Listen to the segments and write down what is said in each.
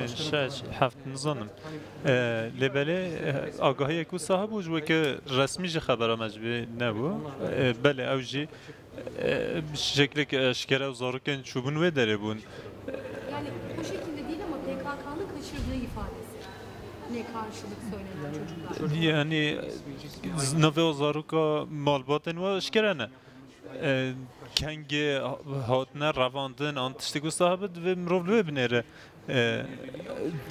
شش هفت نزانم لبله آگاهی کو صاحب وجود که رسمی ج خبر مجبور نبود بله اوجی شکلی که اشکره و زارکن چوبون و داره بون Yani bu şekilde değil ama PKK'nın kaçırdığı ifadesi. Ne karşılık söylenen çocuklar. yani nove o zaruka malbatın ve اشکره نه کنگی هاتنه رواندن آن تشتی کو صاحب و مروله بنره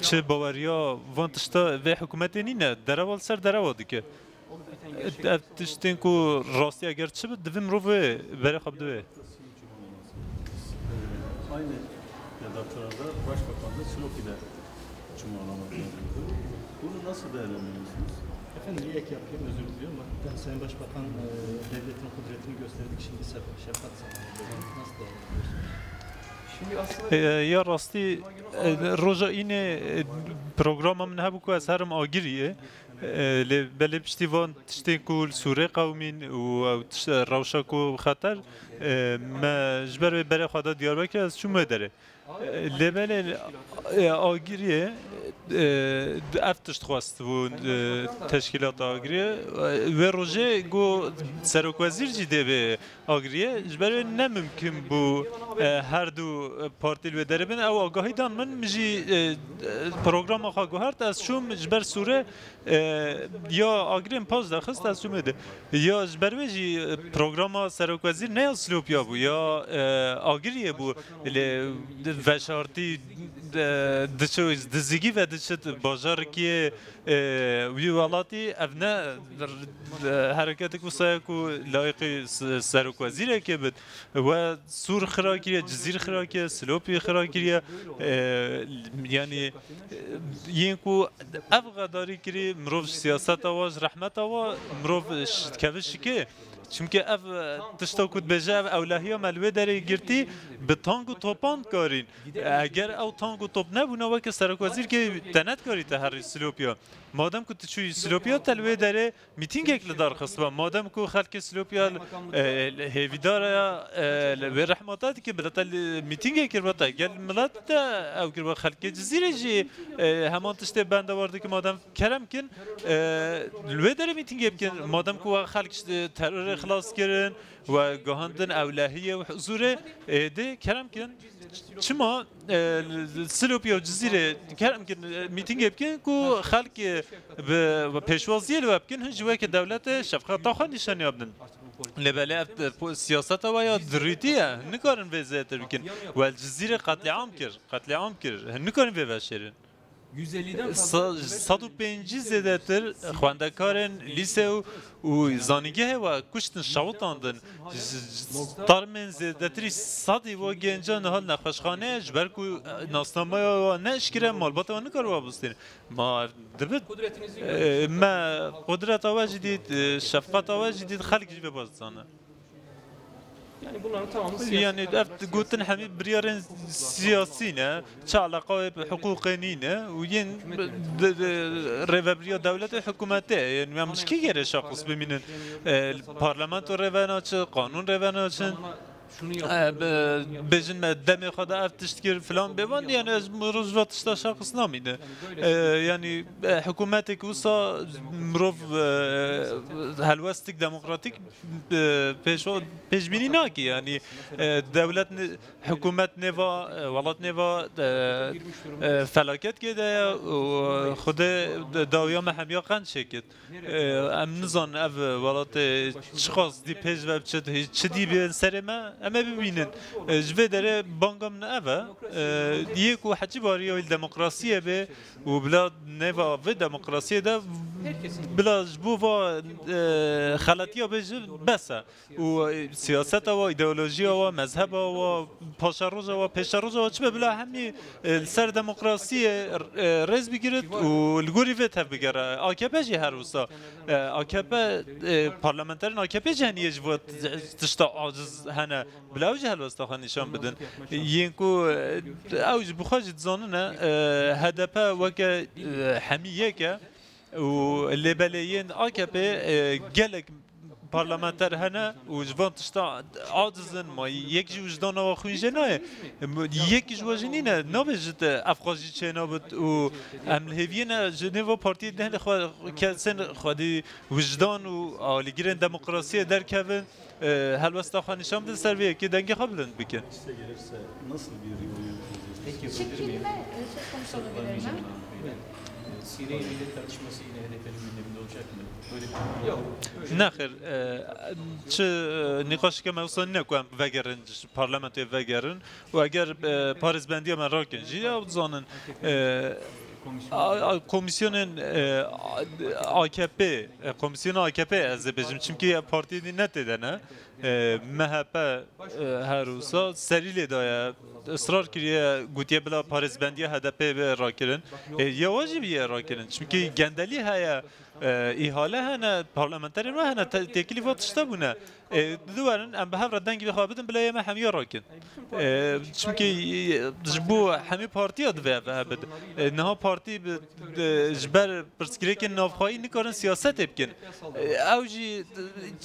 چه باوریا وان تشتا و حکومتی نینه درول سر درول دیگه تشتین کو راستی اگر چه بود دویم رو بره خواب دوه Aynı redaktörde Başbakan da Silopi'de Cumhurbaşkanı yapıyordu. Bunu nasıl değerlendiriyorsunuz? Efendim bir ek yapayım, özür diliyorum. Ben Sayın Başbakan devletin kudretini gösterdik. Şimdi şefkat zamanı. Nasıl değerlendiriyorsunuz? یا راستی روزا این پروگرام من هبو که از هرم آگیریه بله پشتیوان تشتین کول سوره قومین و روشا کو خطر ما جبر برای خدا دیار بکر از چون مداره لبله آگیریه افتشت خواست و تشکیلات آگریه و روژه گو سرک وزیر جیده به آگریه جبره نممکن بو هر دو پارتیل و دربن او آگاهی دان من مجی پروگرام آخوا گوهرد از شوم جبر سوره یا آگریم پاس دخست از شوم ده یا جبره جی پروگرام سرک وزیر نه اسلوپیا بو یا آگریه بو وشارتی دچوز دزگی و دچت بازار کی ویوالاتی افنا حرکت کو سایکو لایق سرک وزیره که بد و سور خراکیه جزیر خراکیه سلوپی خراکیه یعنی یینکو افغاداری کری مروف سیاست آواز رحمت آواز مروف کفش که چونکه اف تشتا کود بجا اولهیا ملوه داره گرتی به تانگ و توپاند کارین اگر او تانگ و توپ نبونه وکه سرک وزیر که تنت کاری تا هر سلوپیا مادام که تشوی سلوپیا تلوه داره میتینگ اکل دار خصبا مادام که خلق سلوپیا هیویدار و رحمتاتی که برات میتینگ اکل برات گل ملت او که خلق جزیره جی همان تشته بنده وارده که مادام کرم کن لوه داره میتینگ بکن مادام که خلق ترور خلاص کردن و گاهندن اولهیه و حضوره ده کرم کن چما سلوپیا و جزیره کرم کن میتینگ بکن که خلق به پیشوازیه لو بکن هنجوه که دولت شفقت تاخوان نشانی آبدن لبله سیاست و یا دریتیه نکارن به زیتر بکن و الجزیره قتل عام کرد نکارن به بشرین 105 زیادتر خواندکارن لیسه و زانیگه و کشتن شوطاندن تارمن زیادتری صدی و گنجان حال نخوشخانه جبر کو ناسنامه و نشکره مالبات و نکار وابستین ما دبت ما قدرت آواجی دید شفقت آواجی دید خلق جیب بازدانه Yani bunların tamamı siyasi. يعني قلتن حمي بريارين سياسيين تعلقوا بحقوقين وين ريفابريا دولة حكوماتية يعني ما مش كي غير شخص بمن البرلمان ريفانات قانون ريفانات بجن دم خدا افتشتكر فلان بيوان يعني از مروجات اشتا شخص نامينه يعني حكوماتك وصا مروف هلوستك ديمقراطيك پیش بینی ناکی يعني دولت حكومت نوا ولات نوا فلاكت كده و خود داویا محمیا قند شکت ام نزان اف ولات شخص دی پیش و چدی به سر ما اما ببینن جوه داره بانگام نوه یک و حجی باری و دموکراسیه به و بلاد نوا و دموکراسیه ده بلا جبو و خلطیه بجه بسه و سیاست و ایدئولوژی و مذهب و پاشروز و پیشروز و چه بلا همی سر دموکراسیه رز بگیرد و الگوری و تف بگیره AKP جی هر روزا AKP پارلمانترین AKP جهنیه جواد تشتا عاجز هنه بلا وجه هلوستا خان نشان بدن ينكو اوج بخاج تزاننا هدف وك حمية و اللي بلايين AKP جالك پارلمانتر هنه و جوان تشتا عاجزن ما یک جو وجدان و خوینجه نه یک جو وجنینه نبجت افغازی چه نبود و عمل هیوین جنوا پارتی ده خود کسن خودی وجدان و آلیگرن دموکراسی در کهون هلوستا خانشام ده سرویه که دنگی خبلند بکن. İşte gelirse nasıl bir yol yürüteceğiz? Peki Çekilme söz konusu olabilir mi? Suriye millet tartışması yine HDP'nin gündeminde olacak mı? Böyle bir yok. نخیر چه نقاش که موصل نکنم وگرن پارلمانت وگرن و اگر پاریس بندی من را کنجی یا زانن komisyon AKP komisyon AKP از بجم چونکی پارتی دی نتیدنه MHP هر روزا سریل دایا اصرار کریه گویی بلا پاریس بندی HDP را کردن یا واجب یه را کردن چونکی گندلی هیا ایحاله هنه پارلمانتری ما هنه تکلیفات شته بونه دوارن ام به هفر دنگی بخواه بدن بلا یه همی راکن چونکی جبو همی پارتی ها دوه بد نها پارتی جبر پرسکره که نافخواهی نکارن سیاست بکن اوجی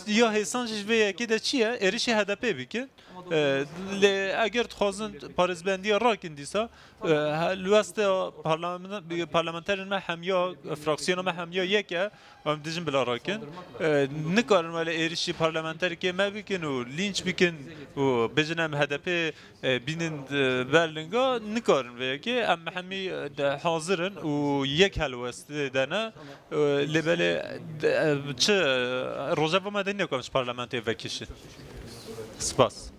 یا حسان جوه یکی ده چیه ایریشی HDP بکن اگر تخوازن پاریس بندی راکن دیسا لوست پارلمانترین ما همیا فراکسیون ما همیا یکه و هم دیجن بلا راکن نکارن ولی ایریشی پارلمانتری که ما بکن و لینچ بکن و بجنم HDP بینن برلنگا نکارن و یکی ام همی حاضرن و یک هلوست دانه لبله چه روزا و مدنی کنش پارلمانتی وکیشه سپاس